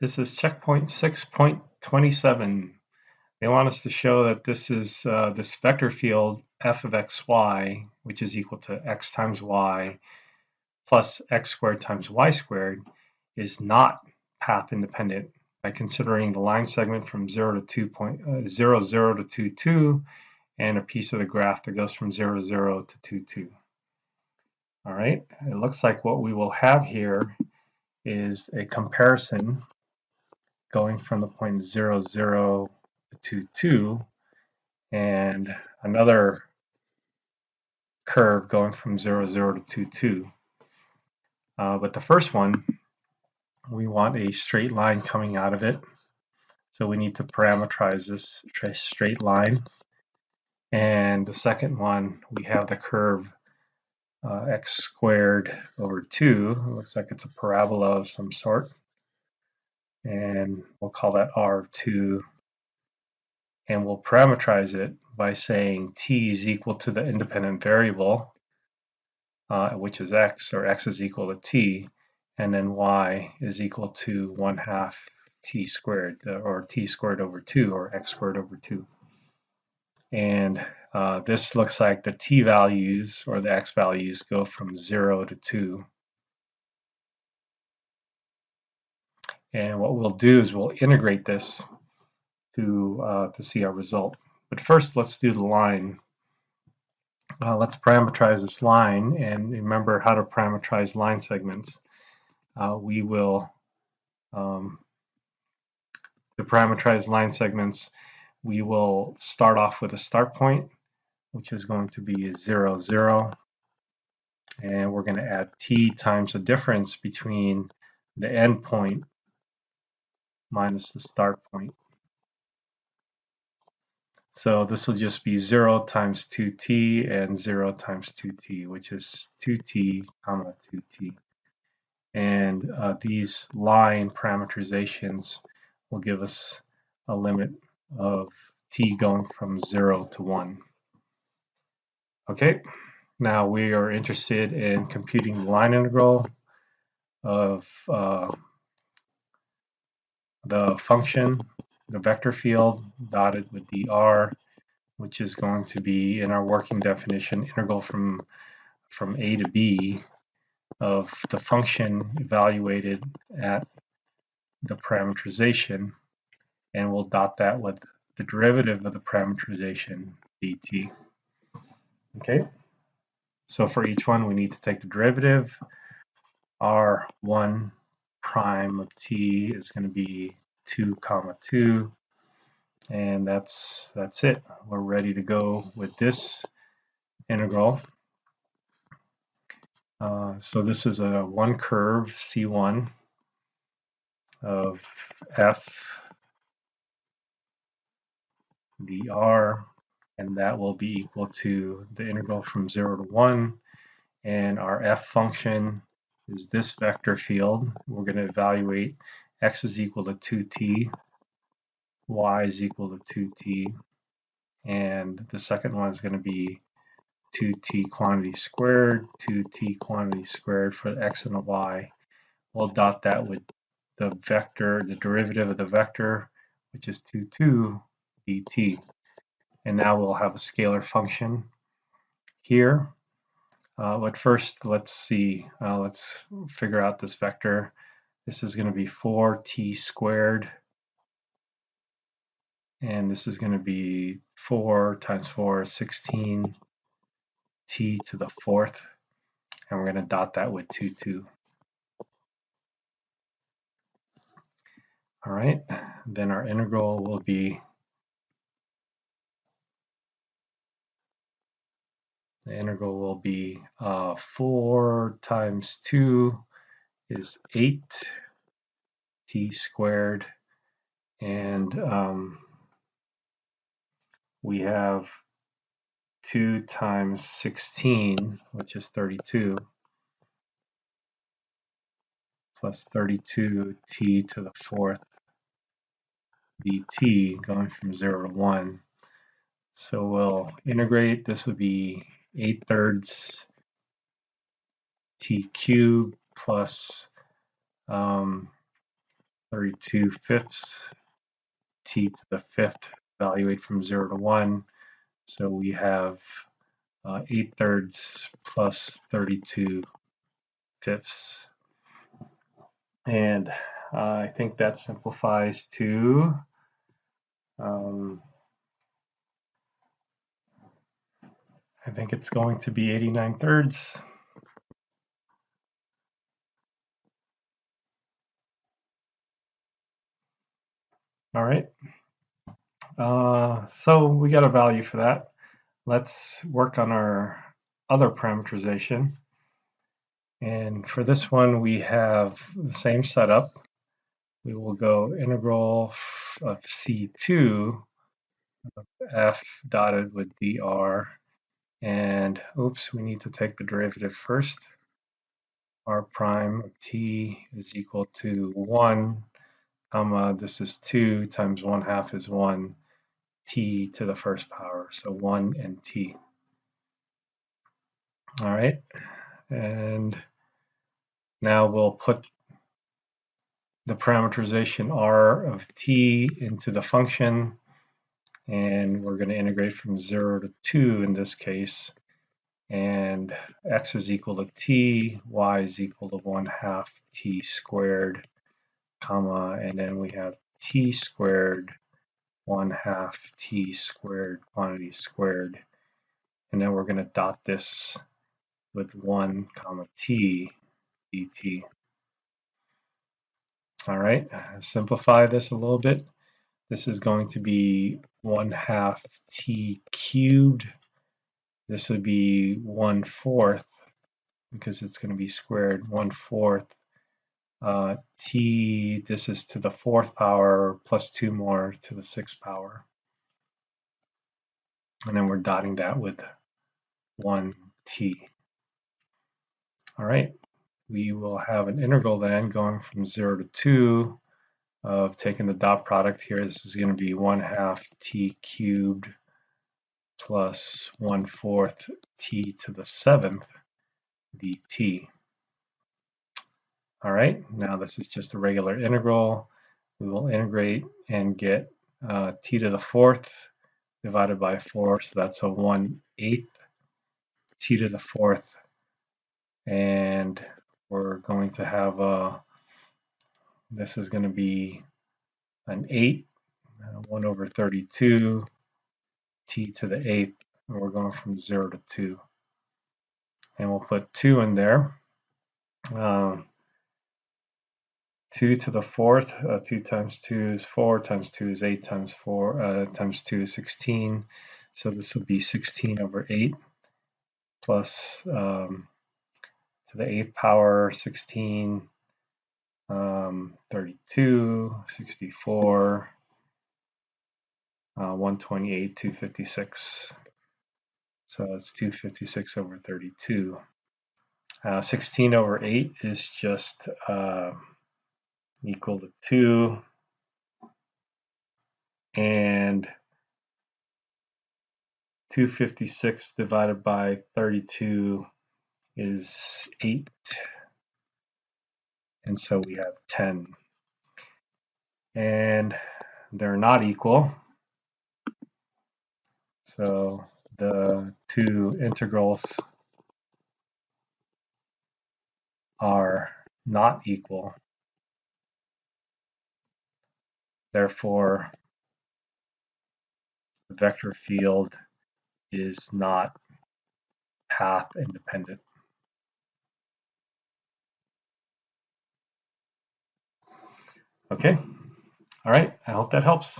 This is checkpoint 6.27. They want us to show that this is this vector field f of xy, which is equal to x times y plus x squared times y squared, is not path independent by considering the line segment from 0 to 0 to 2, 2, and a piece of the graph that goes from 0, 0 to 2, 2. All right, it looks like what we will have here is a comparison going from the point 0, 0 to 2, and another curve going from 0, 0 to 2, 2. But the first one, we want a straight line coming out of it. So we need to parameterize this straight line. And the second one, we have the curve x squared over 2. It looks like it's a parabola of some sort. And we'll call that R2. And we'll parameterize it by saying t is equal to the independent variable, which is x, or x is equal to t, and then y is equal to 1/2 t squared, or t squared over 2, or x squared over 2. And this looks like the t values, or the x values, go from 0 to 2. And what we'll do is we'll integrate this to see our result. But first, let's do the line. Let's parameterize this line, and remember how to parameterize line segments. We will, to parameterize line segments, we will start off with a start point, which is going to be 0, 0. And we're going to add t times the difference between the end point minus the start point. So this will just be 0 times 2t and 0 times 2t, which is 2t comma 2t. And these line parameterizations will give us a limit of t going from 0 to 1. Okay, now we are interested in computing the line integral of the function, the vector field dotted with dr, which is going to be, in our working definition, integral from a to b of the function evaluated at the parameterization, and we'll dot that with the derivative of the parameterization, dt. Okay, so for each one we need to take the derivative. R1 prime of t is going to be 2 comma 2, and that's it. We're ready to go with this integral. So this is a one curve C1 of f dr, and that will be equal to the integral from 0 to 1, and our f function is this vector field. We're going to evaluate x is equal to 2t, y is equal to 2t, and the second one is going to be 2t quantity squared, 2t quantity squared for the x and the y. We'll dot that with the vector, the derivative of the vector, which is 2 dt. And now we'll have a scalar function here. But first, let's see, let's figure out this vector. This is going to be 4t squared, and this is going to be 4 times 4 is 16 t to the 4th, and we're going to dot that with 2, 2. All right, then our integral will be, the integral will be 4 times 2 is 8 t squared, and we have 2 times 16, which is 32, plus 32 t to the 4th dt, going from 0 to 1. So we'll integrate. This would be 8/3 t cubed plus 32/5, t to the 5th, evaluate from 0 to 1. So we have 8/3 plus 32/5. And I think that simplifies to I think it's going to be 89/3. All right. So we got a value for that. Let's work on our other parameterization. And for this one, we have the same setup. We will go integral of C2 of f dotted with dr. And oops, we need to take the derivative first. R prime of t is equal to 1, comma, this is 2 times 1/2 is 1, t to the first power, so 1 and t. All right, and now we'll put the parameterization r of t into the function, and we're going to integrate from 0 to 2 in this case, and x is equal to t, y is equal to 1/2 t squared, comma, and then we have t squared 1/2 t squared quantity squared, and then we're going to dot this with 1 comma t dt. All right, simplify this a little bit. This is going to be 1/2 t cubed. This would be 1/4 because it's going to be squared 1/4 t. This is to the 4th power plus 2 more to the 6th power. And then we're dotting that with 1t. All right, we will have an integral then going from 0 to 2 of taking the dot product here. This is going to be 1/2 t cubed plus 1/4 t to the 7th dt. All right, now this is just a regular integral. We will integrate and get t to the 4th divided by 4, so that's a 1/8 t to the 4th, and we're going to have this is going to be an 8, 1/32 t to the 8th, and we're going from 0 to 2. And we'll put 2 in there. 2 to the 4th, 2 times 2 is 4, times 2 is 8, times 4 times 2 is 16. So this will be 16/8 plus to the 8th power 16, 32, 64, 128, 256. So it's 256/32. 16/8 is just equal to 2, and 256 divided by 32 is 8, and so we have 10. And they're not equal, so the two integrals are not equal. Therefore, the vector field is not path independent. Okay, all right, I hope that helps.